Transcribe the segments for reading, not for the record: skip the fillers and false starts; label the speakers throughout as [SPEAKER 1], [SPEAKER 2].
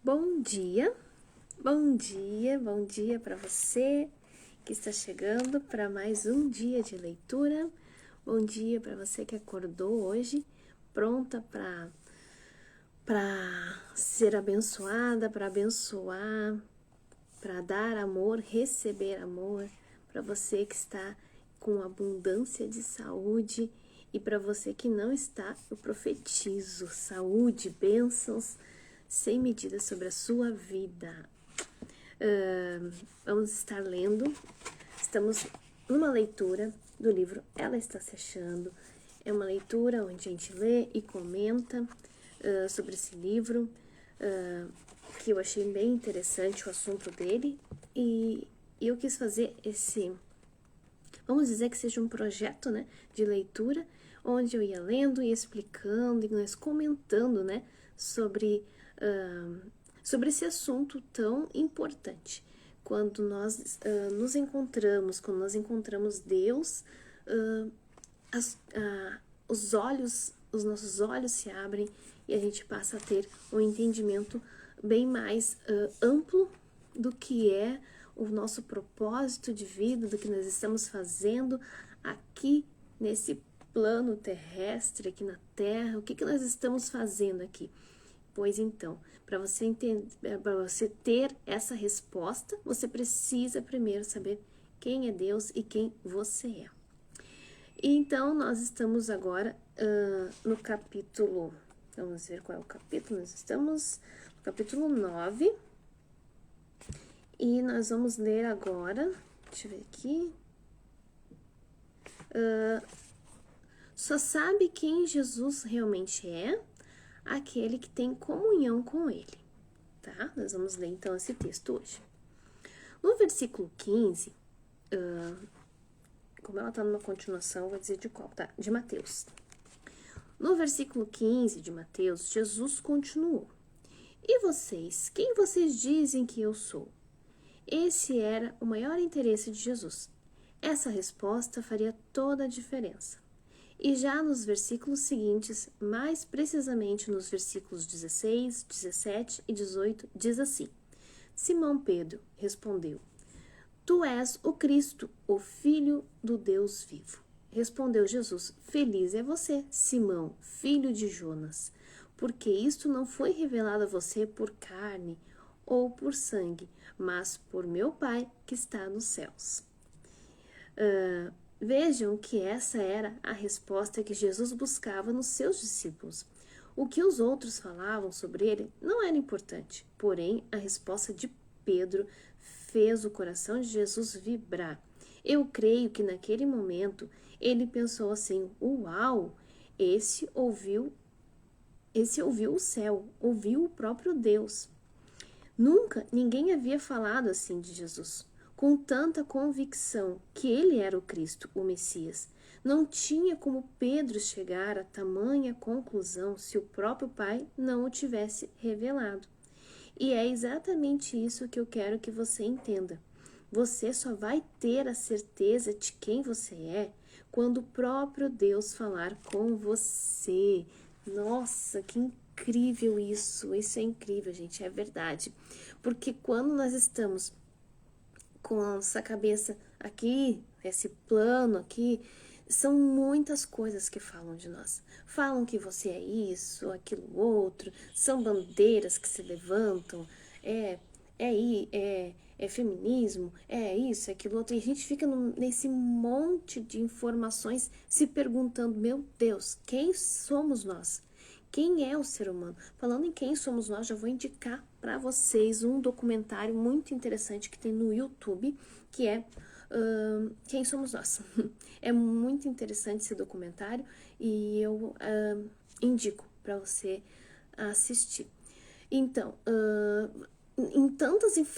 [SPEAKER 1] Bom dia, bom dia, bom dia para você que está chegando para mais um dia de leitura. Bom dia para você que acordou hoje, pronta para ser abençoada, para abençoar, para dar amor, receber amor, para você que está com abundância de saúde e para você que não está, eu profetizo saúde, bênçãos sem medida sobre a sua vida. Vamos estar lendo, estamos numa leitura do livro Ela Está Se Achando. É uma leitura onde a gente lê e comenta sobre esse livro, que eu achei bem interessante o assunto dele, e eu quis fazer vamos dizer que seja um projeto, né, de leitura, onde eu ia lendo e explicando e nós comentando, né, sobre esse assunto tão importante. Quando nós nos encontramos, quando nós encontramos Deus, os nossos olhos se abrem e a gente passa a ter um entendimento bem mais amplo do que é o nosso propósito de vida, do que nós estamos fazendo aqui nesse plano terrestre, aqui na Terra, o que nós estamos fazendo aqui. Pois então, para você entender, para você ter essa resposta, você precisa primeiro saber quem é Deus e quem você é. E então, nós estamos agora no capítulo, vamos ver qual é o capítulo, nós estamos no capítulo 9, e nós vamos ler agora, deixa eu ver aqui, só sabe quem Jesus realmente é aquele que tem comunhão com ele, tá? Nós vamos ler então esse texto hoje. No versículo 15, como ela tá numa continuação, eu vou dizer de qual, tá? De Mateus. No versículo 15 de Mateus, Jesus continuou: E vocês, quem vocês dizem que eu sou? Esse era o maior interesse de Jesus. Essa resposta faria toda a diferença. E já nos versículos seguintes, mais precisamente nos versículos 16, 17 e 18, diz assim: Simão Pedro respondeu: Tu és o Cristo, o Filho do Deus vivo. Respondeu Jesus: Feliz é você, Simão, filho de Jonas, porque isto não foi revelado a você por carne ou por sangue, mas por meu Pai que está nos céus. Vejam que essa era a resposta que Jesus buscava nos seus discípulos. O que os outros falavam sobre ele não era importante, porém a resposta de Pedro fez o coração de Jesus vibrar. Eu creio que naquele momento ele pensou assim: uau, esse ouviu o céu, ouviu o próprio Deus. Nunca ninguém havia falado assim de Jesus, com tanta convicção que ele era o Cristo, o Messias. Não tinha como Pedro chegar a tamanha conclusão se o próprio Pai não o tivesse revelado. E é exatamente isso que eu quero que você entenda. Você só vai ter a certeza de quem você é quando o próprio Deus falar com você. Nossa, que incrível isso! Isso é incrível, gente, é verdade. Porque quando nós estamos com essa cabeça aqui, esse plano aqui, são muitas coisas que falam de nós. Falam que você é isso, aquilo outro, são bandeiras que se levantam, é feminismo, é isso, é aquilo outro. E a gente fica nesse monte de informações se perguntando: meu Deus, quem somos nós? Quem é o ser humano? Falando em quem somos nós, já vou indicar para vocês um documentário muito interessante que tem no YouTube, que é Quem Somos Nós. É muito interessante esse documentário e eu indico para você assistir. Então,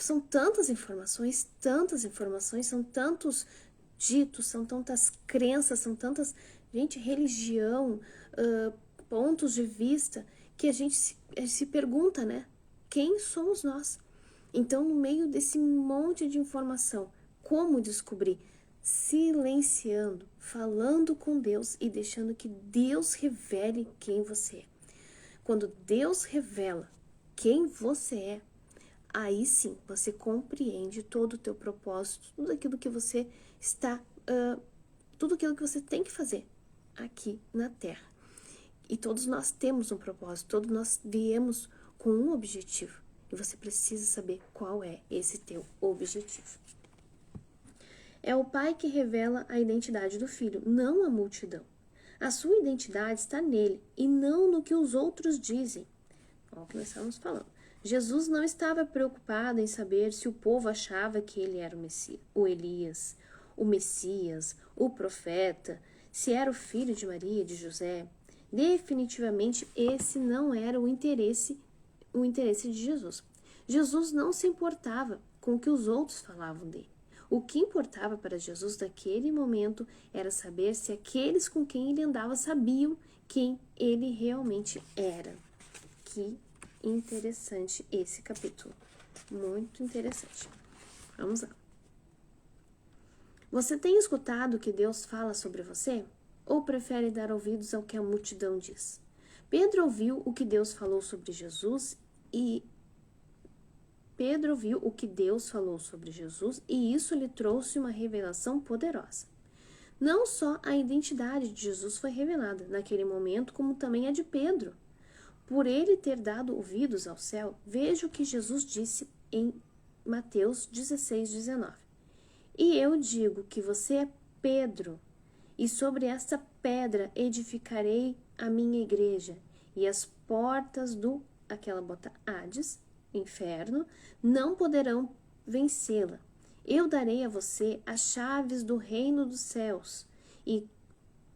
[SPEAKER 1] são tantas informações, são tantos ditos, são tantas crenças, são tantas, gente, religião, pontos de vista, que a gente se pergunta, né? Quem somos nós? Então, no meio desse monte de informação, como descobrir? Silenciando, falando com Deus e deixando que Deus revele quem você é. Quando Deus revela, quem você é, aí sim você compreende todo o teu propósito, tudo aquilo que você está, tudo aquilo que você tem que fazer aqui na Terra. E todos nós temos um propósito, todos nós viemos com um objetivo. E você precisa saber qual é esse teu objetivo. É o pai que revela a identidade do filho, não a multidão. A sua identidade está nele e não no que os outros dizem. Olha o que nós estamos falando. Jesus não estava preocupado em saber se o povo achava que ele era o Messias, o Elias, o Messias, o profeta, se era o filho de Maria, de José. Definitivamente esse não era o interesse de Jesus. Jesus não se importava com o que os outros falavam dele. O que importava para Jesus naquele momento era saber se aqueles com quem ele andava sabiam quem ele realmente era. Que interessante esse capítulo. Muito interessante. Vamos lá. Você tem escutado o que Deus fala sobre você? Ou prefere dar ouvidos ao que a multidão diz? Pedro ouviu o que Deus falou sobre Jesus e isso lhe trouxe uma revelação poderosa. Não só a identidade de Jesus foi revelada naquele momento, como também a de Pedro. Por ele ter dado ouvidos ao céu, veja o que Jesus disse em Mateus 16:19. E eu digo que você é Pedro, e sobre esta pedra edificarei a minha igreja, e as portas do, aquela bota Hades, inferno, não poderão vencê-la. Eu darei a você as chaves do reino dos céus, e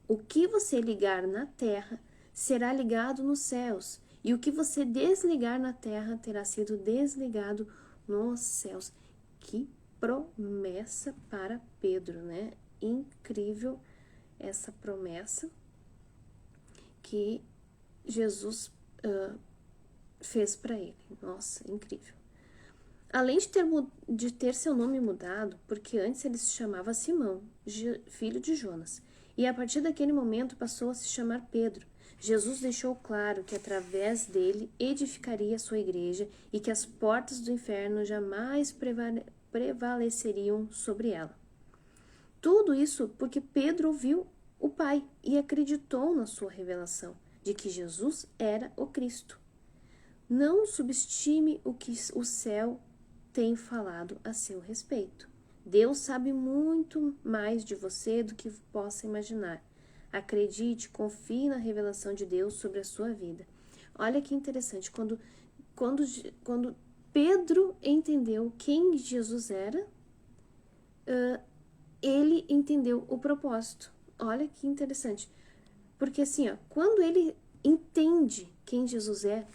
[SPEAKER 1] o que você ligar na terra será ligado nos céus, e o que você desligar na terra terá sido desligado nos céus. Que promessa para Pedro, né? Incrível essa promessa que Jesus fez para ele. Nossa, incrível. Além de ter seu nome mudado, porque antes ele se chamava Simão, filho de Jonas, e a partir daquele momento passou a se chamar Pedro. Jesus deixou claro que através dele edificaria a sua igreja e que as portas do inferno jamais prevaleceriam sobre ela. Tudo isso porque Pedro ouviu o Pai e acreditou na sua revelação de que Jesus era o Cristo. Não subestime o que o céu tem falado a seu respeito. Deus sabe muito mais de você do que possa imaginar. Acredite, confie na revelação de Deus sobre a sua vida. Olha que interessante, quando Pedro entendeu quem Jesus era, ele entendeu o propósito. Olha que interessante. Porque assim, quando ele entende quem Jesus é,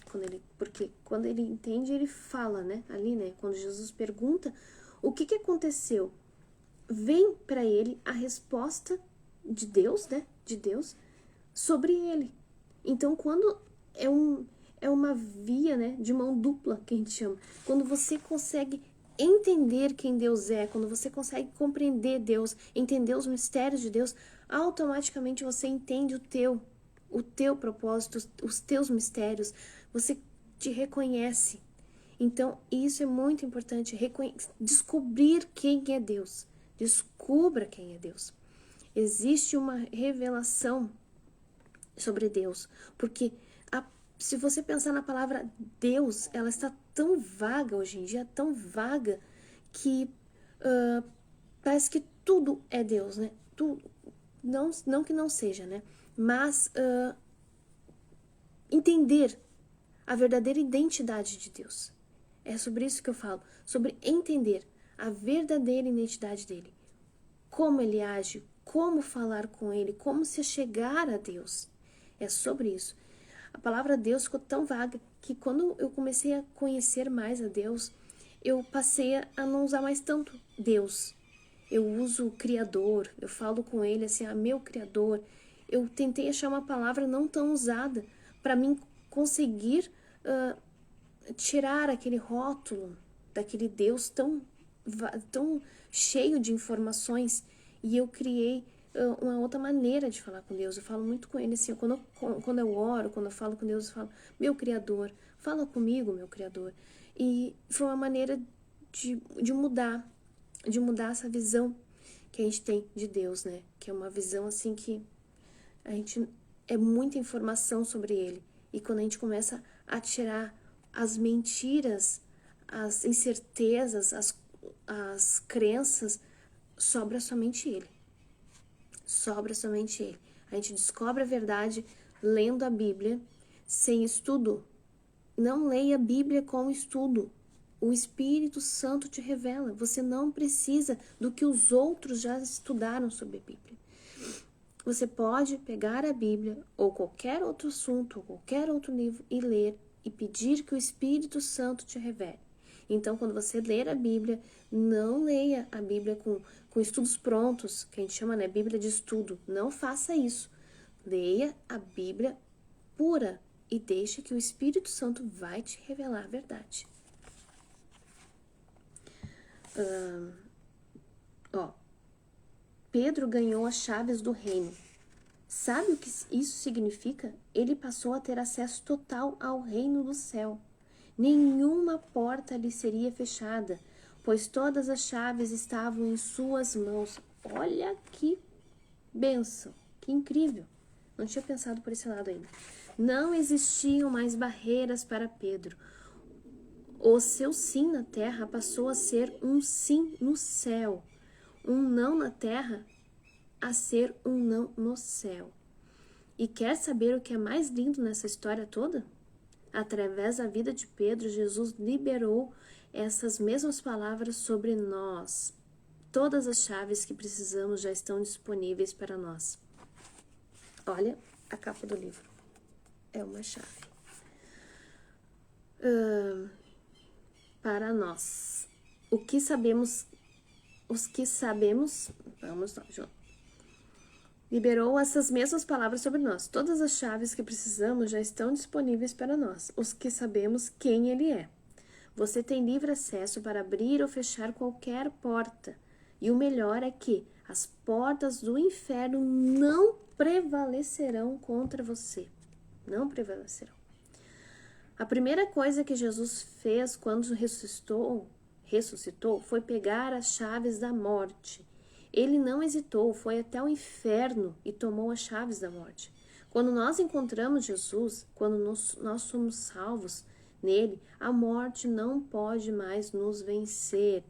[SPEAKER 1] porque quando ele entende, ele fala, né? Ali, né? Quando Jesus pergunta o que aconteceu, vem para ele a resposta de Deus, né? De Deus sobre ele. Então, quando é uma via, né? De mão dupla, que a gente chama. Quando você consegue entender quem Deus é, quando você consegue compreender Deus, entender os mistérios de Deus, automaticamente você entende o teu propósito, os teus mistérios, você te reconhece. Então, isso é muito importante, descobrir quem é Deus. Descubra quem é Deus. Existe uma revelação sobre Deus, porque se você pensar na palavra Deus, ela está tão vaga hoje em dia, tão vaga, que parece que tudo é Deus, né? Tudo, não que não seja, né? Mas entender a verdadeira identidade de Deus. É sobre isso que eu falo, sobre entender a verdadeira identidade dele. Como ele age, como falar com ele, como se chegar a Deus. É sobre isso. A palavra Deus ficou tão vaga que quando eu comecei a conhecer mais a Deus, eu passei a não usar mais tanto Deus. Eu uso o Criador, eu falo com ele assim, meu Criador. Eu tentei achar uma palavra não tão usada para mim conseguir tirar aquele rótulo daquele Deus tão cheio de informações. E eu criei uma outra maneira de falar com Deus. Eu falo muito com ele assim, quando eu oro, quando eu falo com Deus, eu falo, meu Criador, fala comigo, meu Criador. E foi uma maneira de mudar essa visão que a gente tem de Deus, né? Que é uma visão assim que a gente é muita informação sobre ele. E quando a gente começa a tirar as mentiras, as incertezas, as crenças, sobra somente ele. Sobra somente ele. A gente descobre a verdade lendo a Bíblia sem estudo. Não leia a Bíblia com estudo. O Espírito Santo te revela. Você não precisa do que os outros já estudaram sobre a Bíblia. Você pode pegar a Bíblia ou qualquer outro assunto, ou qualquer outro livro e ler e pedir que o Espírito Santo te revele. Então, quando você ler a Bíblia, não leia a Bíblia com estudos prontos, que a gente chama, né, Bíblia de estudo. Não faça isso. Leia a Bíblia pura e deixe que o Espírito Santo vai te revelar a verdade. Pedro ganhou as chaves do reino. Sabe o que isso significa? Ele passou a ter acesso total ao reino do céu. Nenhuma porta lhe seria fechada, pois todas as chaves estavam em suas mãos. Olha que bênção, que incrível. Não tinha pensado por esse lado ainda. Não existiam mais barreiras para Pedro. O seu sim na terra passou a ser um sim no céu. Um não na terra a ser um não no céu. E quer saber o que é mais lindo nessa história toda? Através da vida de Pedro, Jesus liberou essas mesmas palavras sobre nós. Todas as chaves que precisamos já estão disponíveis para nós. Olha a capa do livro. É uma chave. Para nós. Os que sabemos, vamos lá, João. Liberou essas mesmas palavras sobre nós. Todas as chaves que precisamos já estão disponíveis para nós, os que sabemos quem Ele é. Você tem livre acesso para abrir ou fechar qualquer porta. E o melhor é que as portas do inferno não prevalecerão contra você. Não prevalecerão. A primeira coisa que Jesus fez quando ressuscitou foi pegar as chaves da morte. Ele não hesitou, foi até o inferno e tomou as chaves da morte. Quando nós encontramos Jesus, quando nós somos salvos nele, a morte não pode mais nos vencer.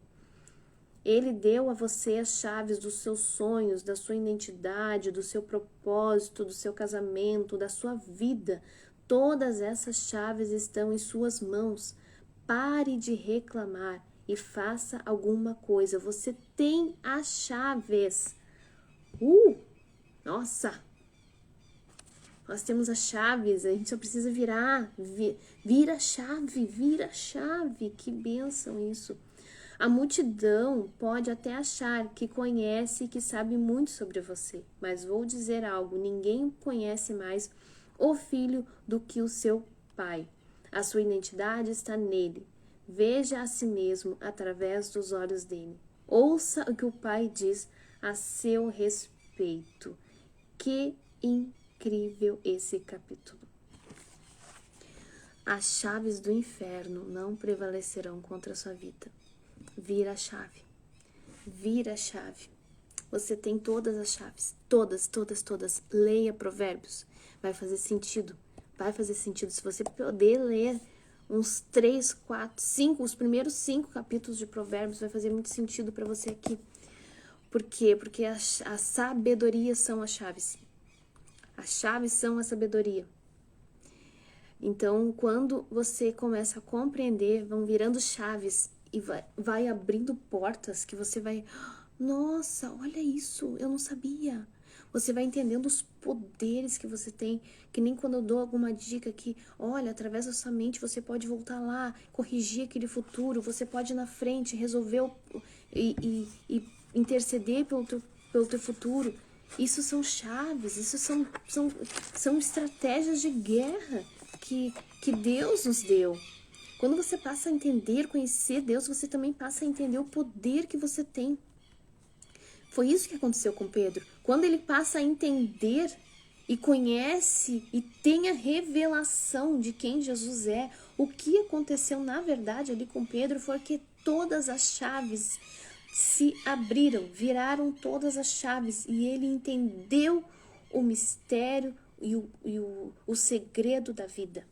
[SPEAKER 1] Ele deu a você as chaves dos seus sonhos, da sua identidade, do seu propósito, do seu casamento, da sua vida. Todas essas chaves estão em suas mãos. Pare de reclamar e faça alguma coisa. Você tem as chaves. Nossa! Nós temos as chaves, a gente só precisa virar. Vira a chave. Que bênção isso. A multidão pode até achar que conhece e que sabe muito sobre você, mas vou dizer algo, ninguém conhece mais o filho do que o seu pai. A sua identidade está nele. Veja a si mesmo através dos olhos dele. Ouça o que o pai diz a seu respeito. Que incrível esse capítulo. As chaves do inferno não prevalecerão contra a sua vida. Vira a chave. Vira a chave. Você tem todas as chaves. Todas. Leia Provérbios. Vai fazer sentido. Se você poder ler uns 3, 4, 5, os primeiros 5 capítulos de Provérbios, vai fazer muito sentido para você aqui. Por quê? Porque a sabedoria são as chaves. As chaves são a sabedoria. Então, quando você começa a compreender, vão virando chaves e vai abrindo portas que você vai... Nossa, olha isso, eu não sabia. Você vai entendendo os poderes que você tem, que nem quando eu dou alguma dica que, olha, através da sua mente você pode voltar lá, corrigir aquele futuro, você pode ir na frente, resolver e interceder pelo teu futuro. Isso são chaves, isso são estratégias de guerra que Deus nos deu. Quando você passa a entender, conhecer Deus, você também passa a entender o poder que você tem. Foi isso que aconteceu com Pedro. Quando ele passa a entender e conhece e tem a revelação de quem Jesus é, o que aconteceu na verdade ali com Pedro foi que todas as chaves se abriram, viraram todas as chaves e ele entendeu o mistério e o segredo da vida.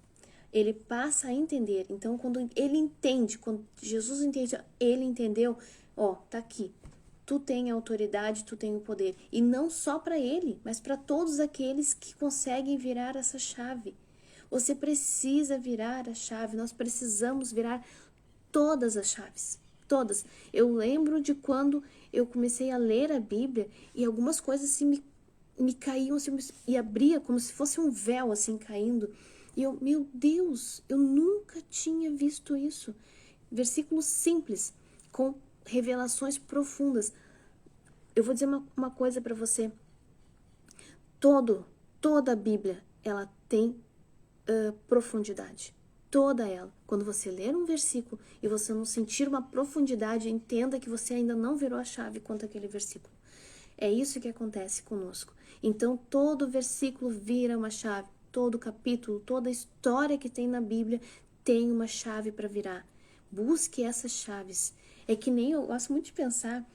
[SPEAKER 1] Ele passa a entender. Então, quando ele entende, quando Jesus entende, ele entendeu, ó, tá aqui. Tu tem a autoridade, tu tem o poder. E não só para ele, mas para todos aqueles que conseguem virar essa chave. Você precisa virar a chave, nós precisamos virar todas as chaves. Todas. Eu lembro de quando eu comecei a ler a Bíblia e algumas coisas assim me caíam assim, e abria como se fosse um véu assim caindo. E eu, meu Deus, eu nunca tinha visto isso. Versículos simples, com revelações profundas. Eu vou dizer uma coisa para você. Toda a Bíblia, ela tem profundidade. Toda ela. Quando você ler um versículo e você não sentir uma profundidade, entenda que você ainda não virou a chave quanto àquele versículo. É isso que acontece conosco. Então, todo versículo vira uma chave. Todo capítulo, toda história que tem na Bíblia tem uma chave para virar. Busque essas chaves. É que nem, eu gosto muito de pensar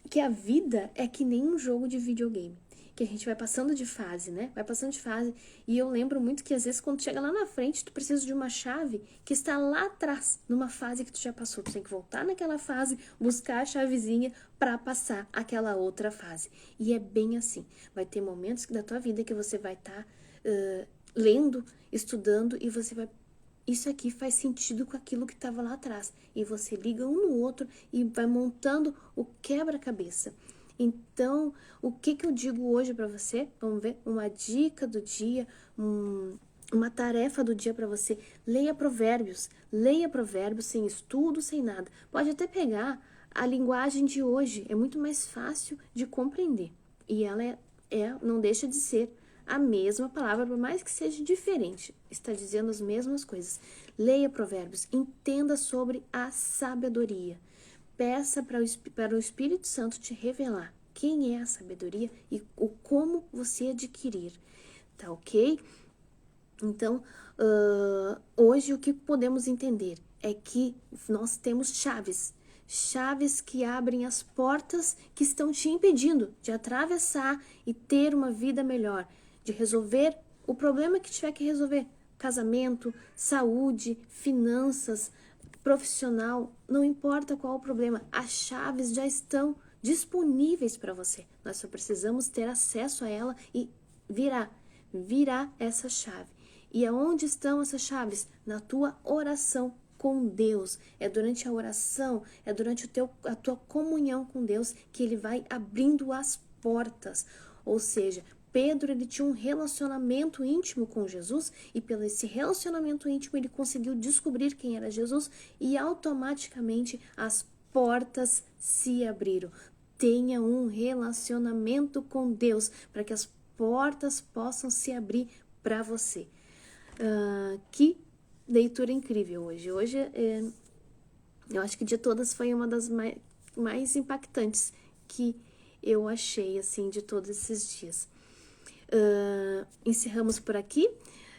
[SPEAKER 1] que a vida é que nem um jogo de videogame. Que a gente vai passando de fase, né? Vai passando de fase. E eu lembro muito que às vezes quando chega lá na frente, tu precisa de uma chave que está lá atrás, numa fase que tu já passou. Tu tem que voltar naquela fase, buscar a chavezinha para passar aquela outra fase. E é bem assim. Vai ter momentos da tua vida que você vai estar lendo, estudando e você vai... Isso aqui faz sentido com aquilo que estava lá atrás. E você liga um no outro e vai montando o quebra-cabeça. Então, o que eu digo hoje para você? Vamos ver, uma dica do dia, uma tarefa do dia para você. Leia Provérbios sem estudo, sem nada. Pode até pegar a linguagem de hoje, é muito mais fácil de compreender. E ela não deixa de ser a mesma palavra, por mais que seja diferente, está dizendo as mesmas coisas. Leia Provérbios, entenda sobre a sabedoria. Peça para o Espírito Santo te revelar quem é a sabedoria e o como você adquirir, tá ok? Então, hoje o que podemos entender é que nós temos chaves que abrem as portas que estão te impedindo de atravessar e ter uma vida melhor, de resolver o problema que tiver que resolver, casamento, saúde, finanças, profissional, não importa qual o problema, as chaves já estão disponíveis para você. Nós só precisamos ter acesso a ela e virar essa chave. E aonde estão essas chaves? Na tua oração com Deus. É durante a oração, é durante a tua comunhão com Deus que ele vai abrindo as portas. Ou seja, Pedro, ele tinha um relacionamento íntimo com Jesus e pelo esse relacionamento íntimo ele conseguiu descobrir quem era Jesus e automaticamente as portas se abriram. Tenha um relacionamento com Deus para que as portas possam se abrir para você. Que leitura incrível hoje. Hoje, eu acho que de todas foi uma das mais impactantes que eu achei, assim, de todos esses dias. Encerramos por aqui.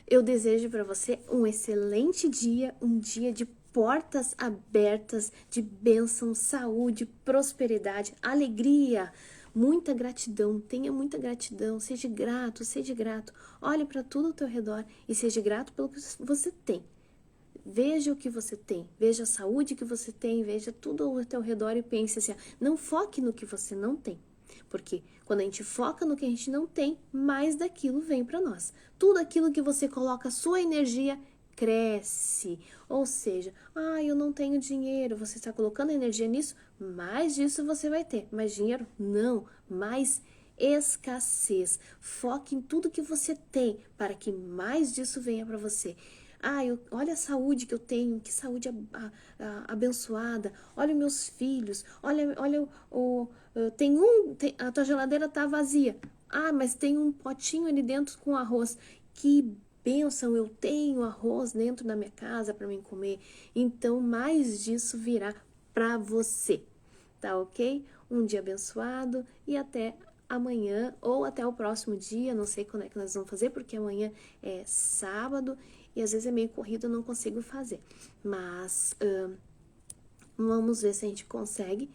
[SPEAKER 1] Eu desejo para você um excelente dia, um dia de portas abertas, de bênção, saúde, prosperidade, alegria, muita gratidão. Tenha muita gratidão, seja grato, olhe para tudo ao teu redor e seja grato pelo que você tem. Veja o que você tem, veja a saúde que você tem, veja tudo ao teu redor e pense assim, não foque no que você não tem. Porque quando a gente foca no que a gente não tem, mais daquilo vem para nós. Tudo aquilo que você coloca a sua energia cresce. Ou seja, eu não tenho dinheiro, você está colocando energia nisso, mais disso você vai ter. Mais dinheiro? Não, mais escassez. Foque em tudo que você tem para que mais disso venha para você. Olha a saúde que eu tenho, que saúde abençoada. Olha meus filhos, olha a tua geladeira tá vazia. Mas tem um potinho ali dentro com arroz. Que bênção, eu tenho arroz dentro da minha casa para mim comer. Então, mais disso virá para você. Tá ok? Um dia abençoado e até amanhã ou até o próximo dia, não sei quando é que nós vamos fazer, porque amanhã é sábado e às vezes é meio corrido, eu não consigo fazer. Mas vamos ver se a gente consegue.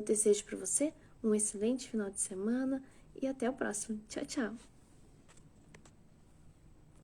[SPEAKER 1] Desejo para você um excelente final de semana e até o próximo. Tchau, tchau!